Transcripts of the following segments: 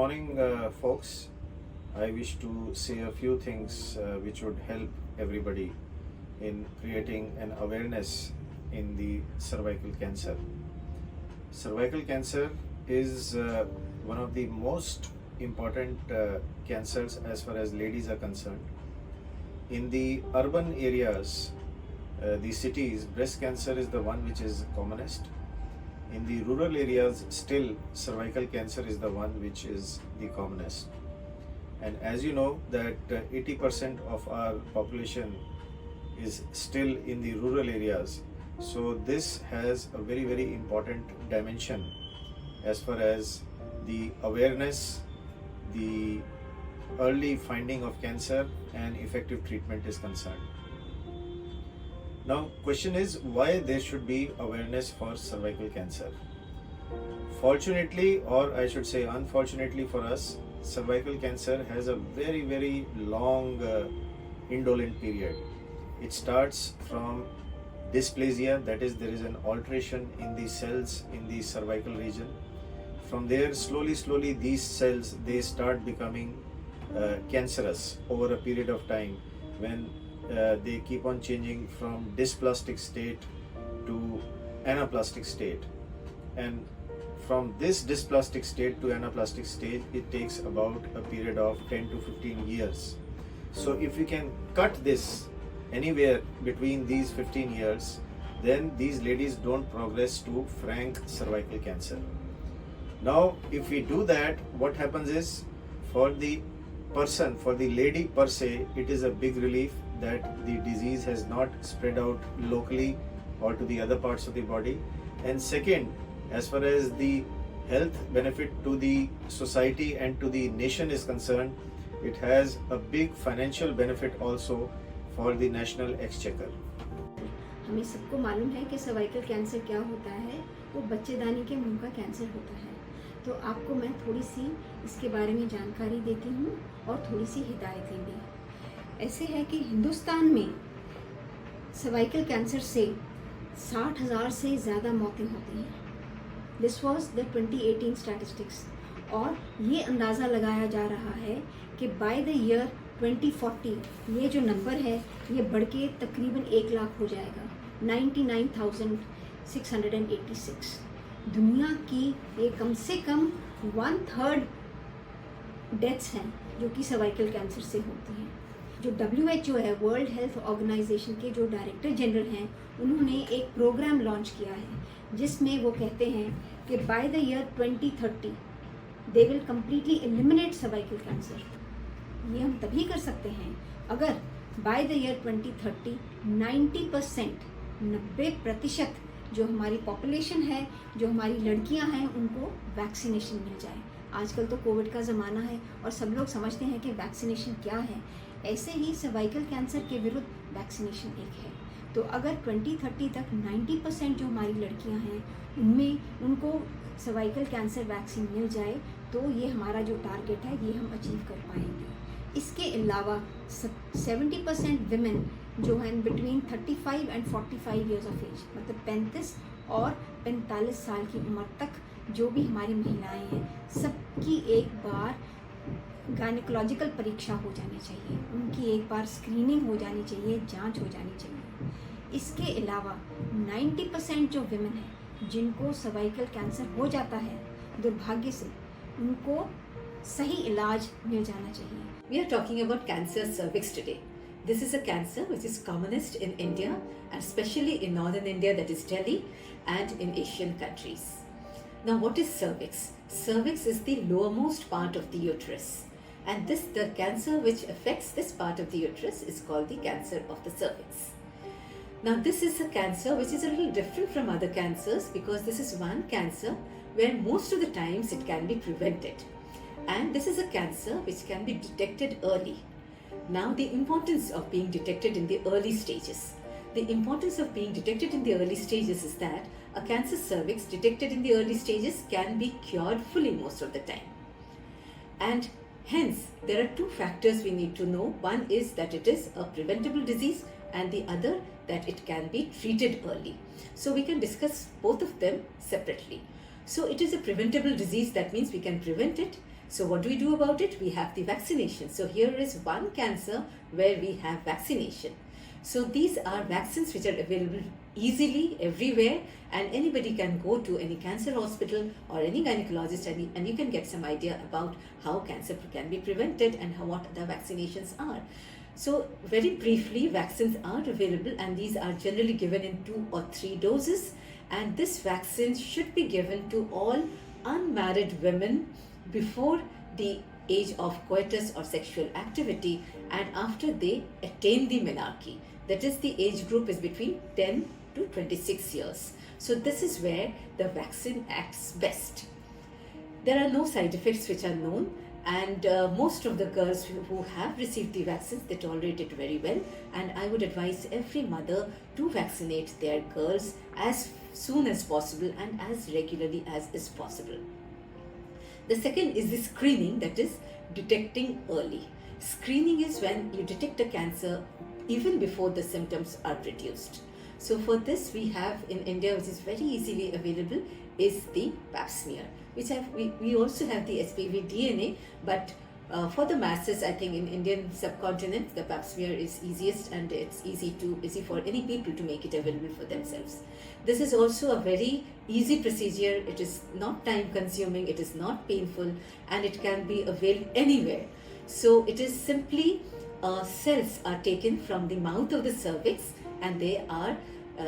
morning, folks. I wish to say a few things which would help everybody in creating an awareness in the cervical cancer. Cervical cancer is one of the most important cancers as far as ladies are concerned. In the urban areas, the cities, breast cancer is the one which is commonest. In the rural areas, still cervical cancer is the one which is the commonest. And as you know that 80% of our population is still in the rural areas. So this has a very, very important dimension as far as the awareness, the early finding of cancer and effective treatment is concerned. Now, question is why there should be awareness for cervical cancer. Fortunately, or I should say unfortunately for us, cervical cancer has a very, very long indolent period. It starts from dysplasia, that is, there is an alteration in the cells in the cervical region. From there, slowly these cells, they start becoming cancerous over a period of time when they keep on changing from dysplastic state to anaplastic state. And from this dysplastic state to anaplastic state, it takes about a period of 10 to 15 years. So if we can cut this anywhere between these 15 years, then these ladies don't progress to frank cervical cancer. Now, if we do that, what happens is, for the person, for the lady per se, it is a big relief that the disease has not spread out locally or to the other parts of the body. And second, as far as the health benefit to the society and to the nation is concerned, it has a big financial benefit also for the national exchequer. हमें सबको मालूम है कि cervical cancer क्या होता है, वो बच्चेदानी के मुंह का कैंसर होता है। तो आपको मैं थोड़ी सी इसके बारे में जानकारी देती हूँ और थोड़ी सी हिदायतें भी। ऐसे है कि हिंदुस्तान में सर्वाइकल कैंसर से 60,000 से ज़्यादा मौतें होती हैं। This was the 2018 statistics. और ये अंदाज़ा लगाया जा रहा है कि बाय द ईयर 2040 ये जो नंबर है ये बढ़ के तकरीबन 1 लाख हो जाएगा, 99,686। दुनिया की ये कम से कम 1/3 डेथ्स हैं जो कि सर्वाइकल कैंसर से होती हैं। जो WHO है, वर्ल्ड हेल्थ ऑर्गेनाइजेशन के जो डायरेक्टर जनरल हैं, उन्होंने एक प्रोग्राम लॉन्च किया है जिसमें वो कहते हैं कि by the year 2030 they will completely eliminate cervical cancer. ये हम तभी कर सकते हैं अगर बाय द ईयर 2030 90% जो हमारी पॉपुलेशन है, जो हमारी लड़कियां हैं, उनको वैक्सीनेशन मिल जाए। आजकल तो कोविड का ज़माना है और सब लोग समझते हैं कि वैक्सीनेशन क्या है। ऐसे ही सर्वाइकल कैंसर के विरुद्ध वैक्सीनेशन एक है। तो अगर 2030 तक 90% जो हमारी लड़कियां हैं उनमें उनको सर्वाइकल कैंसर वैक्सीन मिल जाए तो ये हमारा जो टारगेट है ये हम अचीव कर पाएंगे। इसके अलावा 70% विमेन जो हैं between 35 and 45 years of age, मतलब 35 और 45 साल की उम्र तक जो भी हमारी महिलाएं हैं, सबकी एक बार गायनेकोलॉजिकल परीक्षा हो जानी चाहिए, उनकी एक बार स्क्रीनिंग हो जानी चाहिए, जांच हो जानी चाहिए। इसके अलावा 90% जो विमेन हैं जिनको सर्वाइकल कैंसर हो जाता है, दुर्भाग्य से उनको सही इलाज मिल जाना चाहिए। We are talking about cancer cervix today. This is a cancer which is commonest in India and especially in northern India, that is Delhi, and in Asian countries. Now, what is cervix? Cervix is the lowermost part of the uterus, and the cancer which affects this part of the uterus is called the cancer of the cervix. Now, this is a cancer which is a little different from other cancers because this is one cancer where most of the times it can be prevented. And this is a cancer which can be detected early. Now, the importance of being detected in the early stages. The importance of being detected in the early stages is that a cancer cervix detected in the early stages can be cured fully most of the time. And hence, there are two factors we need to know. One is that it is a preventable disease and the other that it can be treated early. So we can discuss both of them separately. So it is a preventable disease, that means we can prevent it. So what do we do about it? We have the vaccination. So here is one cancer where we have vaccination. So these are vaccines which are available easily everywhere, and anybody can go to any cancer hospital or any gynecologist and you can get some idea about how cancer can be prevented and what the vaccinations are. So very briefly, vaccines are available and these are generally given in 2 or 3 doses, and this vaccine should be given to all unmarried women before the age of coitus or sexual activity and after they attain the menarche. That is, the age group is between 10 to 26 years. So this is where the vaccine acts best. There are no side effects which are known, and most of the girls who have received the vaccines, they tolerate it very well, and I would advise every mother to vaccinate their girls as soon as possible and as regularly as is possible. The second is the screening, that is detecting early. Screening is when you detect a cancer even before the symptoms are produced. So for this we have in India, which is very easily available, is the pap smear. We also have the HPV DNA, but for the masses, I think in Indian subcontinent, the pap smear is easiest, and it's easy for any people to make it available for themselves. This is also a very easy procedure. It is not time consuming, it is not painful, and it can be availed anywhere. So it is simply cells are taken from the mouth of the cervix and they are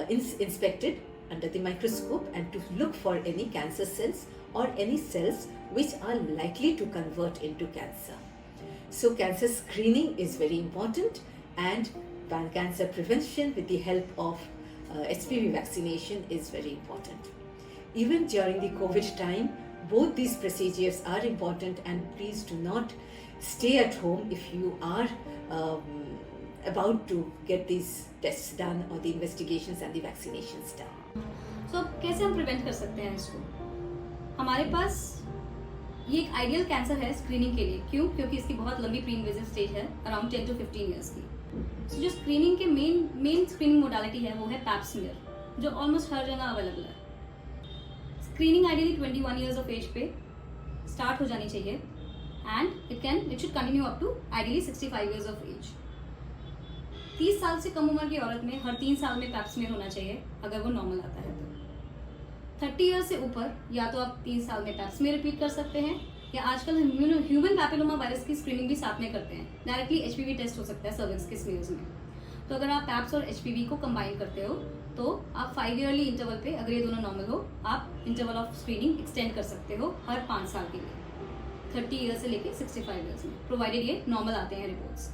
inspected under the microscope and to look for any cancer cells or any cells which are likely to convert into cancer. So cancer screening is very important, and cancer prevention with the help of HPV vaccination is very important. Even during the COVID time, both these procedures are important, and please do not stay at home if you are about to get these tests done or the investigations and the vaccinations done. So कैसे हम prevent कर सकते हैं इसको? हमारे पास ये एक ideal cancer है स्क्रीनिंग के लिए. क्यों? क्योंकि इसकी बहुत लंबी प्री इन्वेजिव स्टेज है, अराउंड 10 to 15 ईयर्स की. So जो स्क्रीनिंग के मेन स्क्रीनिंग मोडालिटी है वो है पैप स्मीयर, जो ऑलमोस्ट हर जगह अवेलेबल है. Screening ideally 21 years of age पे स्टार्ट हो जानी चाहिए, and it should continue up to ideally 65 years of age. 30 साल से कम उम्र की औरत में हर 3 साल में पैप स्मीयर होना चाहिए अगर वो नॉर्मल आता है तो. 30 ईयर्स से ऊपर या तो आप 3 साल में पैप स्मीयर रिपीट कर सकते हैं, या आजकल ह्यूमन पैपिलोमा वायरस की स्क्रीनिंग भी साथ में करते हैं. डायरेक्टली एचपीवी टेस्ट हो सकता है सर्विक्स के स्मीयर्स में. तो अगर आप पैप्स और एचपीवी को कंबाइन करते हो तो आप 5 ईयरली इंटरवल पे, अगर ये दोनों नॉर्मल हो, आप इंटरवल ऑफ स्क्रीनिंग एक्सटेंड कर सकते हो हर 5 साल के लिए, 30 ईयर्स से लेकर 65 ईयर्स में, प्रोवाइडेड ये नॉर्मल आते हैं रिपोर्ट्स.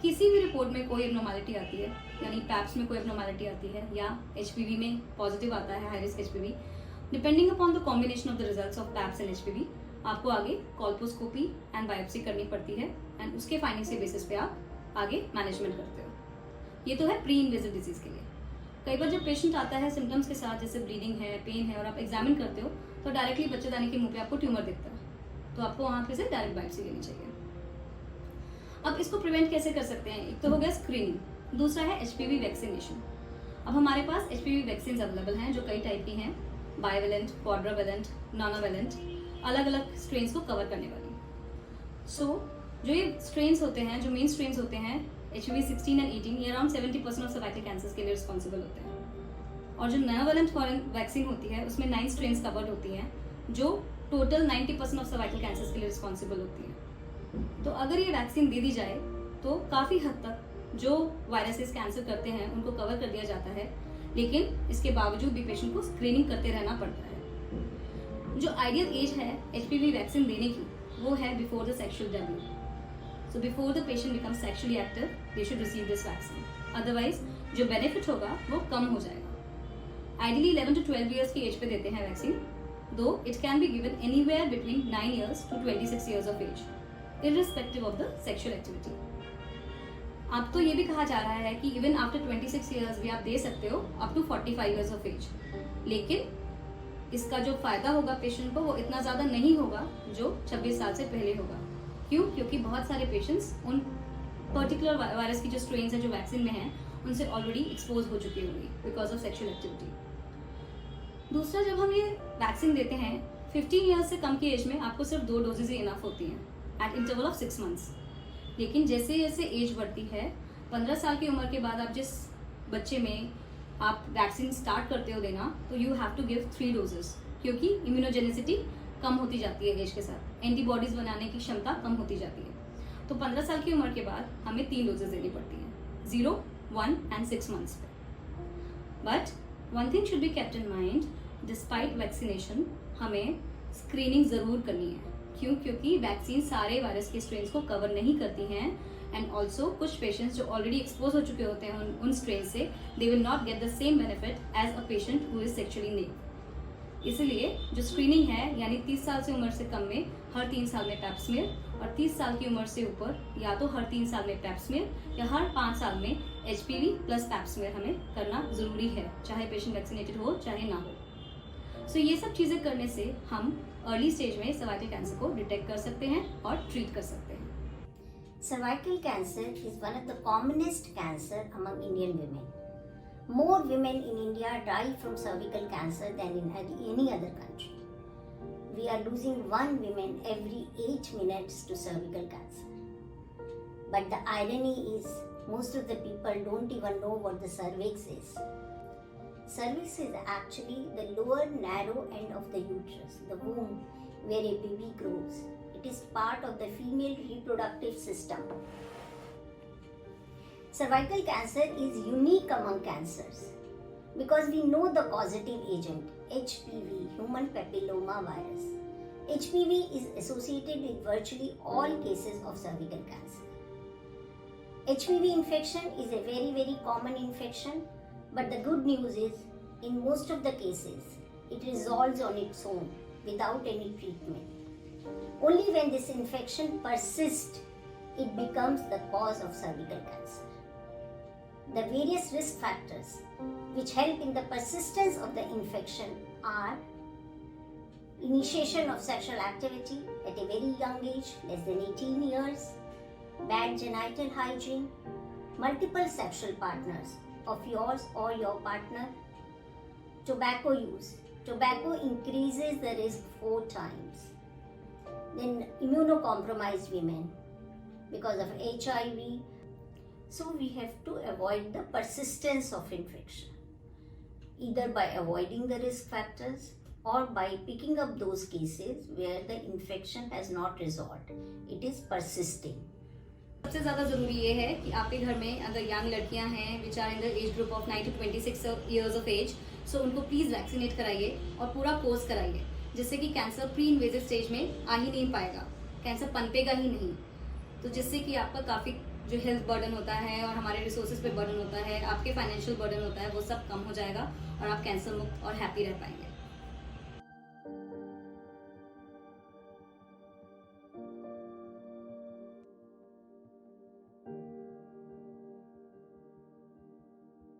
किसी भी रिपोर्ट में कोई एब्नॉर्मलिटी आती है, यानी पैप्स में कोई एब्नॉर्मलिटी आती है या एचपीवी में पॉजिटिव आता है, high risk HPV, depending upon the combination of the results of paps and HPV, आपको आगे कॉल्पोस्कोपी एंड बायोप्सी करनी पड़ती है, एंड उसके फाइंडिंग्स के बेसिस पे आप आगे मैनेजमेंट करते हो. ये तो है प्री इन्वेजिव डिजीज के लिए. कई बार जब पेशेंट आता है सिम्टम्स के साथ, जैसे ब्लीडिंग है, पेन है, और आप एग्जामिन करते हो तो डायरेक्टली बच्चेदानी के मुंह पे आपको ट्यूमर दिखता है, तो आपको वहाँ पे से डायरेक्ट बायोप्सी लेनी चाहिए. अब इसको प्रिवेंट कैसे कर सकते हैं? एक तो हो गया स्क्रीनिंग, दूसरा है एचपीवी वैक्सीनेशन. अब हमारे पास एचपीवी वैक्सीन अवेलेबल हैं जो कई टाइप की हैं, बाइवेलेंट, क्वाड्रावेलेंट, नॉनावेलेंट, अलग अलग स्ट्रेन्स को कवर करने वाली. सो जो ये स्ट्रेन्स होते हैं, जो मेन स्ट्रेन्स होते हैं HPV 16 एंड 18, ये अराउंड 70% ऑफ सर्वाइकल कैंसर्स के लिए रिस्पॉन्सिबल होते हैं. और जो नोनावेलेंट वैक्सीन होती है उसमें 9 स्ट्रेन्स कवर्ड होती हैं जो टोटल 90% ऑफ सर्वाइकल कैंसर्स के लिए रिस्पॉन्सिबल होती हैं. तो अगर ये वैक्सीन दे दी जाए तो काफ़ी हद तक जो वायरसेस कैंसर करते हैं उनको कवर कर दिया जाता है, लेकिन इसके बावजूद भी पेशेंट को स्क्रीनिंग करते रहना पड़ता है. जो आइडियल एज है HPV वैक्सीन देने की वो है before the sexual debut. So before the patient becomes sexually active they should receive this vaccine, otherwise जो बेनिफिट होगा वो कम हो जाएगा. आइडियली 11 to 12 ईयर्स की एज पे देते हैं vaccine, though it can be given anywhere between 9 years to 26 years of age, irrespective of the sexual activity. अब तो ये भी कहा जा रहा है कि इवन आफ्टर 26 ईयर्स भी आप दे सकते हो up to 45 years of age, लेकिन इसका जो फायदा होगा पेशेंट को वो इतना ज़्यादा नहीं होगा जो 26 साल से पहले होगा. क्यों? क्योंकि बहुत सारे पेशेंट्स उन पर्टिकुलर वायरस की जो स्ट्रेन्स हैं जो वैक्सीन में हैं उनसे ऑलरेडी एक्सपोज हो चुकी होंगी बिकॉज ऑफ सेक्शुअल एक्टिविटी. दूसरा, जब हम ये वैक्सीन देते हैं 15 ईयर्स से कम की एज में आपको सिर्फ 2 डोजेज ही इनफ होती हैं एट इंटरवल ऑफ 6 मंथ्स। लेकिन जैसे जैसे एज बढ़ती है, 15 साल की उम्र के बाद आप जिस बच्चे में आप वैक्सीन स्टार्ट करते हो देना, तो you have to give 3 doses, क्योंकि इम्यूनोजेनिसिटी कम होती जाती है एज के साथ, एंटीबॉडीज बनाने की क्षमता कम होती जाती है। तो 15 साल की उम्र के बाद हमें 3 डोजेज देनी पड़ती हैं, 0, 1 एंड 6 मंथ्स पे। But one thing should be kept in mind, despite vaccination हमें स्क्रीनिंग ज़रूर करनी है। क्यों? क्योंकि वैक्सीन सारे वायरस के स्ट्रेन्स को कवर नहीं करती हैं, एंड ऑल्सो कुछ पेशेंट्स जो ऑलरेडी एक्सपोज हो चुके होते हैं उन स्ट्रेन से, they will not get the same benefit as a patient who is sexually naive. इसलिए जो स्क्रीनिंग है, यानी 30 साल से उम्र से कम में हर 3 साल में पैप स्मीयर, और 30 साल की उम्र से ऊपर या तो हर 3 साल में पैप स्मीयर या हर 5 साल में HPV प्लस पैप स्मीयर हमें करना ज़रूरी है, चाहे पेशेंट वैक्सीनेटेड हो चाहे ना हो। सो ये सब चीज़ें करने से हम अर्ली स्टेज में सर्वाइकल कैंसर को डिटेक्ट कर सकते हैं और ट्रीट कर सकते हैं। Cervical cancer is one of the commonest cancer among Indian women. More women in India die from cervical cancer than in any other country. We are losing 1 woman every 8 minutes to cervical cancer. But the irony is, most of the people don't even know what the cervix is. Cervix is actually the lower narrow end of the uterus, the womb where a baby grows. It is part of the female reproductive system. Cervical cancer is unique among cancers because we know the causative agent, HPV, human papilloma virus. HPV is associated with virtually all cases of cervical cancer. HPV infection is a very, very common infection, but the good news is, in most of the cases, it resolves on its own without any treatment. Only when this infection persists, it becomes the cause of cervical cancer. The various risk factors which help in the persistence of the infection are initiation of sexual activity at a very young age, less than 18 years, bad genital hygiene, multiple sexual partners of yours or your partner, tobacco use. Tobacco increases the risk 4 times. Then immunocompromised women because of HIV. So we have to avoid the persistence of infection, either by avoiding the risk factors or by picking up those cases where the infection has not resolved. It is persisting. सबसे ज़्यादा ज़रूरी ये है कि आपके घर में अगर यंग लड़कियां हैं which are in the age group of 9 to 26 years of age, so उनको प्लीज़ वैक्सीनेट कराइए और पूरा कोर्स कराइए, जिससे कि कैंसर प्री इन्वेजिव स्टेज में आ ही नहीं पाएगा, कैंसर पनपेगा ही नहीं। तो जिससे कि आपका काफ़ी जो हेल्थ बर्डन होता है और हमारे रिसोर्सेज पे बर्डन होता है, आपके फाइनेंशियल बर्डन होता है, वो सब कम हो जाएगा और आप कैंसर मुक्त और हैप्पी रह पाएंगे।